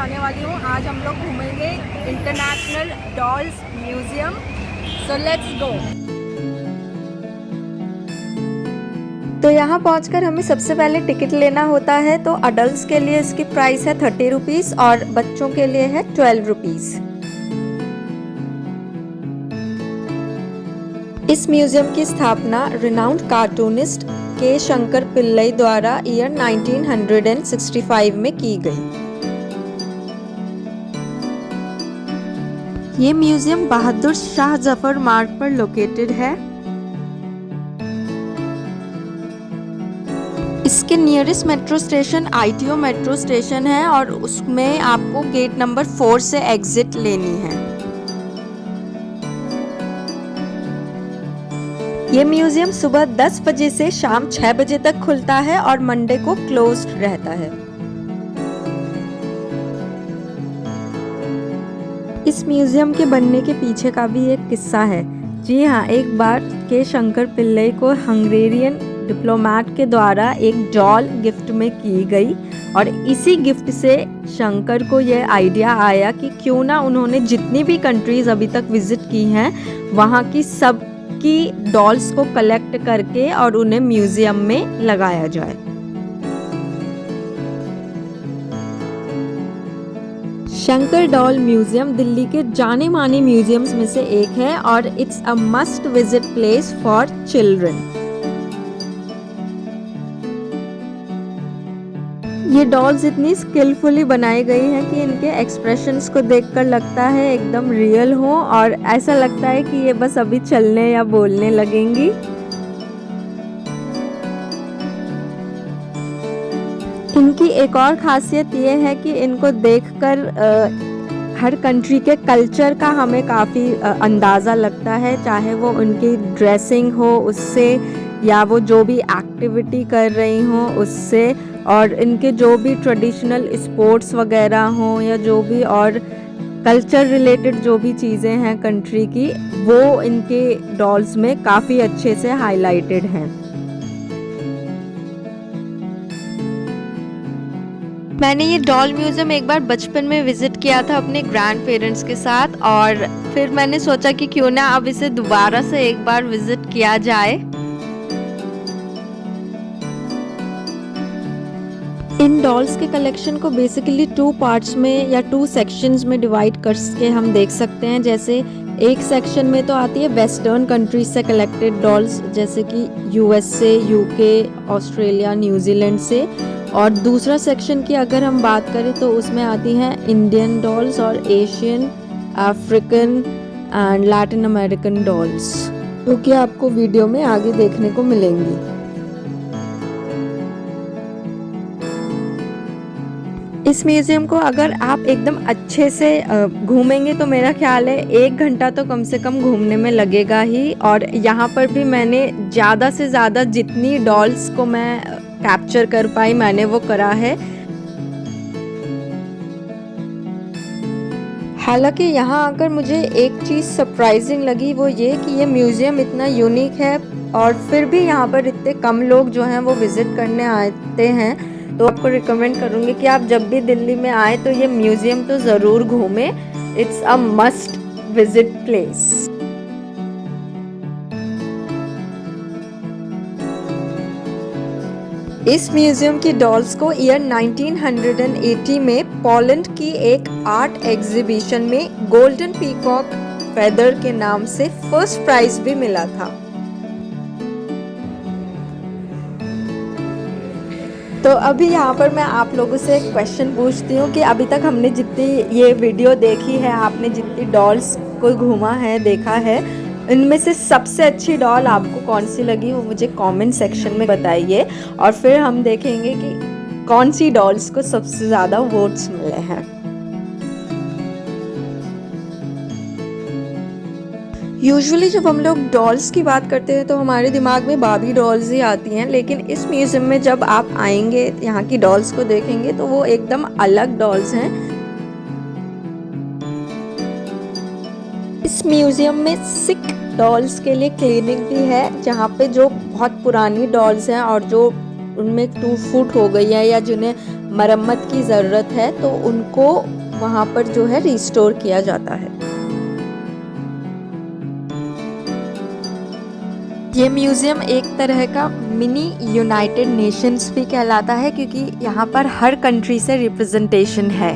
दिखाने वाली हूँ। आज हम लोग घूमेंगे international dolls museum. So let's go. तो यहाँ पहुँचकर हमें सबसे पहले टिकट लेना होता है। तो अडल्ट के लिए इसकी प्राइस है 30 रुपीज़ और बच्चों के लिए है 12 रुपीज़। इस म्यूजियम की स्थापना रिनाउंड कार्टूनिस्ट के शंकर पिल्लई द्वारा ईयर 1965 में की गई। ये म्यूजियम बहादुर शाह जफर मार्ग पर लोकेटेड है। इसके nearest metro station ITO metro station है और उसमें आपको गेट नंबर 4 से एग्जिट लेनी है। ये म्यूजियम सुबह 10 बजे से शाम 6 बजे तक खुलता है और मंडे को क्लोज्ड रहता है। इस म्यूजियम के बनने के पीछे का भी एक किस्सा है। जी हाँ, एक बार के शंकर पिल्लई को हंगेरियन डिप्लोमेट के द्वारा एक डॉल गिफ्ट में की गई और इसी गिफ्ट से शंकर को यह आइडिया आया कि क्यों ना उन्होंने जितनी भी कंट्रीज अभी तक विजिट की हैं वहाँ की सब की डॉल्स को कलेक्ट करके और उन्हें म्यूजियम में लगाया जाए। शंकर डॉल म्यूजियम दिल्ली के जाने माने म्यूजियम्स में से एक है और it's a must visit place for children. ये डॉल्स इतनी स्किलफुली बनाई गई हैं कि इनके एक्सप्रेशंस को देखकर लगता है एकदम रियल हो और ऐसा लगता है कि ये बस अभी चलने या बोलने लगेंगी। इनकी एक और खासियत ये है कि इनको देखकर हर कंट्री के कल्चर का हमें काफ़ी अंदाज़ा लगता है, चाहे वो उनकी ड्रेसिंग हो उससे या वो जो भी एक्टिविटी कर रही हो उससे, और इनके जो भी ट्रेडिशनल स्पोर्ट्स वगैरह हों या जो भी और कल्चर रिलेटेड जो भी चीज़ें हैं कंट्री की, वो इनके डॉल्स में काफ़ी अच्छे से हाईलाइटेड हैं। मैंने ये डॉल म्यूज़ियम एक बार बचपन में विज़िट किया था अपने ग्रैंड पेरेंट्स के साथ और फिर मैंने सोचा कि क्यों ना अब इसे दोबारा से एक बार विज़िट किया जाए। इन डॉल्स के कलेक्शन को बेसिकली 2 पार्ट्स में या 2 सेक्शंस में डिवाइड करके हम देख सकते हैं। जैसे एक सेक्शन में तो आती है वेस्टर्न कंट्रीज से कलेक्टेड डॉल्स जैसे कि USA, UK, ऑस्ट्रेलिया, न्यूजीलैंड से, और दूसरा सेक्शन की अगर हम बात करें तो उसमें आती हैं इंडियन डॉल्स और Asian, African and Latin American dolls, जो कि आपको वीडियो में आगे देखने को मिलेंगी। इस म्यूज़ियम को अगर आप एकदम अच्छे से घूमेंगे तो मेरा ख्याल है 1 घंटा तो कम से कम घूमने में लगेगा ही। और यहाँ पर भी मैंने ज़्यादा से ज़्यादा जितनी डॉल्स को मैं कैप्चर कर पाई मैंने वो करा है। हालांकि यहाँ आकर मुझे एक चीज़ सरप्राइजिंग लगी, वो ये कि ये म्यूज़ियम इतना यूनिक है और फिर भी यहाँ पर इतने कम लोग जो हैं वो विज़िट करने आते हैं। तो आपको रिकमेंड करूँगी कि आप जब भी दिल्ली में आए तो ये म्यूज़ियम तो ज़रूर घूमें। It's a must visit place. इस म्यूज़ियम की डॉल्स को ईयर 1980 में पोलैंड की एक आर्ट एग्जीबिशन में गोल्डन पीकॉक फेदर के नाम से फर्स्ट प्राइज भी मिला था। तो अभी यहाँ पर मैं आप लोगों से एक क्वेश्चन पूछती हूँ कि अभी तक हमने जितनी ये वीडियो देखी है, आपने जितनी डॉल्स को घूमा है, देखा है, इनमें से सबसे अच्छी डॉल आपको कौन सी लगी वो मुझे कमेंट सेक्शन में बताइए और फिर हम देखेंगे कि कौन सी डॉल्स को सबसे ज़्यादा वोट्स मिले हैं। यूजुअली जब हम लोग डॉल्स की बात करते हैं तो हमारे दिमाग में बार्बी डॉल्स ही आती हैं, लेकिन इस म्यूज़ियम में जब आप आएंगे यहाँ की डॉल्स को देखेंगे तो वो एकदम अलग डॉल्स हैं। इस म्यूज़ियम में सिक डॉल्स के लिए क्लिनिक भी है, जहाँ पे जो बहुत पुरानी डॉल्स हैं और जो उनमें टूट फूट हो गई है या जिन्हें मरम्मत की ज़रूरत है तो उनको वहाँ पर जो है रिस्टोर किया जाता है। ये म्यूज़ियम एक तरह का मिनी यूनाइटेड नेशंस भी कहलाता है क्योंकि यहाँ पर हर कंट्री से रिप्रेजेंटेशन है।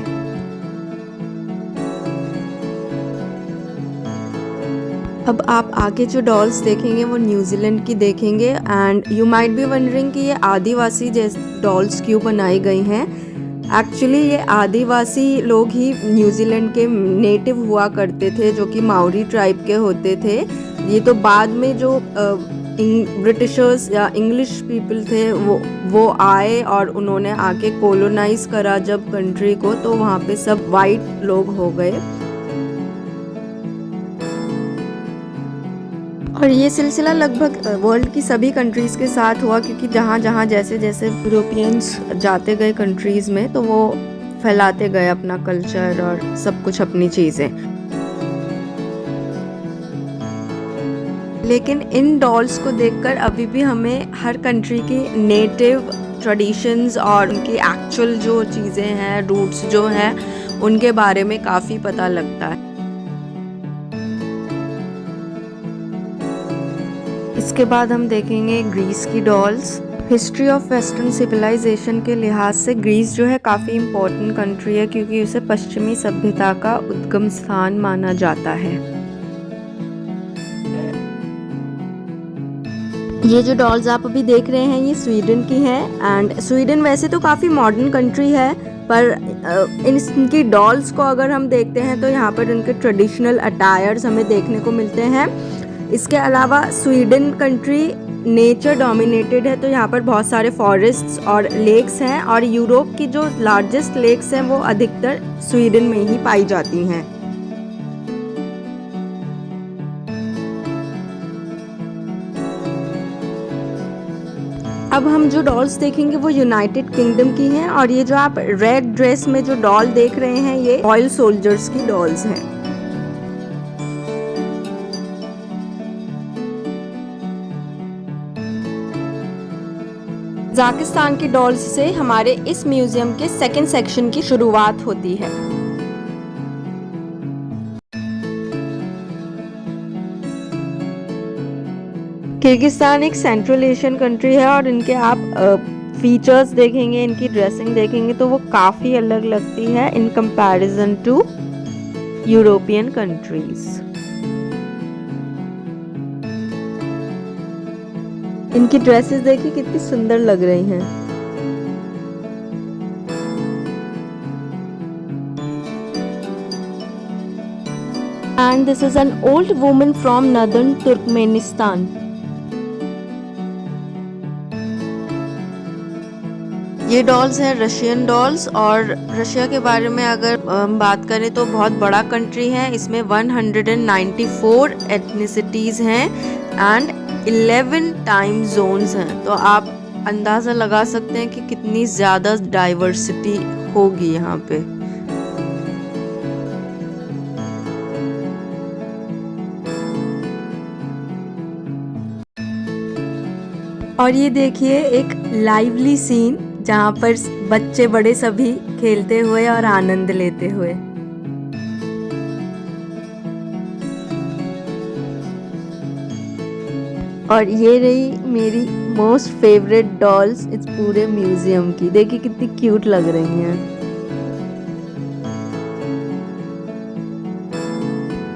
अब आप आगे जो डॉल्स देखेंगे वो न्यूजीलैंड की देखेंगे and you might be wondering कि ये आदिवासी जैसे डॉल्स क्यों बनाई गई हैं। एक्चुअली ये आदिवासी लोग ही न्यूजीलैंड के नेटिव हुआ करते थे जो कि माओरी ट्राइब के होते थे। ये तो बाद में जो ब्रिटिशर्स या इंग्लिश पीपल थे वो आए और उन्होंने आके कॉलोनाइज करा जब कंट्री को, तो वहाँ पे सब वाइट लोग हो गए। और ये सिलसिला लगभग वर्ल्ड की सभी कंट्रीज़ के साथ हुआ क्योंकि जहाँ जहाँ जैसे जैसे यूरोपियंस जाते गए कंट्रीज़ में तो वो फैलाते गए अपना कल्चर और सब कुछ अपनी चीज़ें। लेकिन इन डॉल्स को देखकर अभी भी हमें हर कंट्री की नेटिव ट्रेडिशंस और उनकी एक्चुअल जो चीज़ें हैं, रूट्स जो हैं, उनके बारे में काफ़ी पता लगता है। इसके बाद हम देखेंगे ग्रीस की dolls. History of western civilization के लिहाज से ग्रीस जो है काफ़ी इम्पोर्टेंट कंट्री है क्योंकि उसे पश्चिमी सभ्यता का उद्गम स्थान माना जाता है। ये जो डॉल्स आप अभी देख रहे हैं ये स्वीडन की हैं एंड स्वीडन वैसे तो काफ़ी मॉडर्न कंट्री है पर इनकी डॉल्स को अगर हम देखते हैं तो यहाँ पर इनके ट्रेडिशनल अटायर्स हमें देखने को मिलते हैं। इसके अलावा स्वीडन कंट्री नेचर डोमिनेटेड है तो यहाँ पर बहुत सारे फॉरेस्ट्स और लेक्स हैं और यूरोप की जो लार्जेस्ट लेक्स हैं वो अधिकतर स्वीडन में ही पाई जाती हैं। अब हम जो डॉल्स देखेंगे वो यूनाइटेड किंगडम की हैं और ये जो आप रेड ड्रेस में जो डॉल देख रहे हैं ये रॉयल सोल्जर्स की डॉल्स हैं। कजाकिस्तान की डॉल्स से हमारे इस म्यूजियम के सेकंड सेक्शन की शुरुआत होती है। किर्गिस्तान एक सेंट्रल एशियन कंट्री है और इनके आप फीचर्स देखेंगे, इनकी ड्रेसिंग देखेंगे तो वो काफ़ी अलग लगती है in comparison to European countries. इनकी ड्रेसेस देखिए कितनी सुंदर लग रही हैं। And this is an old woman from northern Turkmenistan. ये डॉल्स हैं रशियन डॉल्स और रशिया के बारे में अगर हम बात करें तो बहुत बड़ा कंट्री है। इसमें 194 एथनिसिटीज़ हैं एंड 11 टाइम जोन्स हैं, तो आप अंदाज़ा लगा सकते हैं कि कितनी ज़्यादा डाइवर्सिटी होगी यहाँ पे। और ये देखिए एक लाइवली सीन जहाँ पर बच्चे बड़े सभी खेलते हुए और आनंद लेते हुए। और ये रही मेरी मोस्ट फेवरेट डॉल्स इस पूरे म्यूजियम की। देखिए कितनी क्यूट लग रही हैं।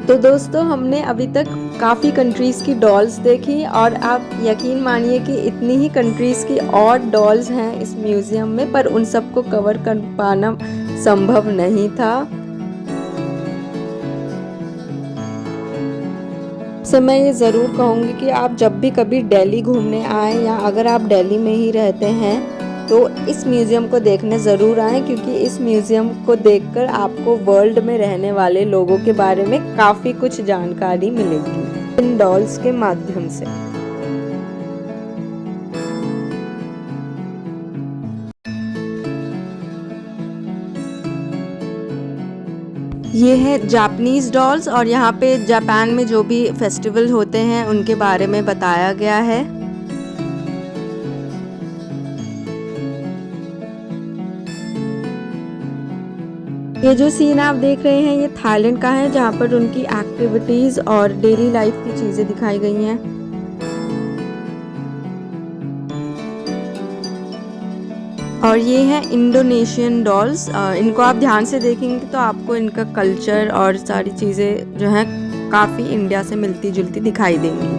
तो दोस्तों हमने अभी तक काफ़ी कंट्रीज़ की डॉल्स देखी और आप यकीन मानिए कि इतनी ही कंट्रीज़ की और डॉल्स हैं इस म्यूज़ियम में, पर उन सबको कवर कर पाना संभव नहीं था। तो मैं ये ज़रूर कहूँगी कि आप जब भी कभी दिल्ली घूमने आएँ या अगर आप दिल्ली में ही रहते हैं तो इस म्यूज़ियम को देखने ज़रूर आएँ, क्योंकि इस म्यूज़ियम को देखकर आपको वर्ल्ड में रहने वाले लोगों के बारे में काफ़ी कुछ जानकारी मिलेगी इन डॉल्स के माध्यम से। ये है जापानीज़ डॉल्स और यहाँ पे जापान में जो भी फेस्टिवल होते हैं उनके बारे में बताया गया है। ये जो सीन आप देख रहे हैं ये थाईलैंड का है, जहाँ पर उनकी एक्टिविटीज़ और डेली लाइफ की चीज़ें दिखाई गई हैं। और ये है इंडोनेशियन डॉल्स। इनको आप ध्यान से देखेंगे तो आपको इनका कल्चर और सारी चीज़ें जो हैं काफ़ी इंडिया से मिलती जुलती दिखाई देंगी।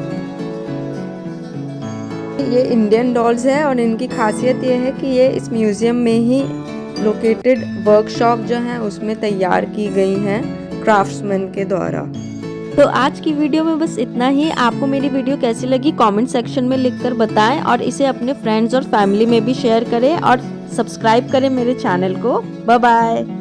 ये इंडियन डॉल्स है और इनकी खासियत ये है कि ये इस म्यूज़ियम में ही लोकेटेड वर्कशॉप जो है उसमें तैयार की गई हैं क्राफ्ट्समैन के द्वारा। तो आज की वीडियो में बस इतना ही। आपको मेरी वीडियो कैसी लगी कमेंट सेक्शन में लिखकर बताएं और इसे अपने फ्रेंड्स और फैमिली में भी शेयर करें और सब्सक्राइब करें मेरे चैनल को। Bye bye.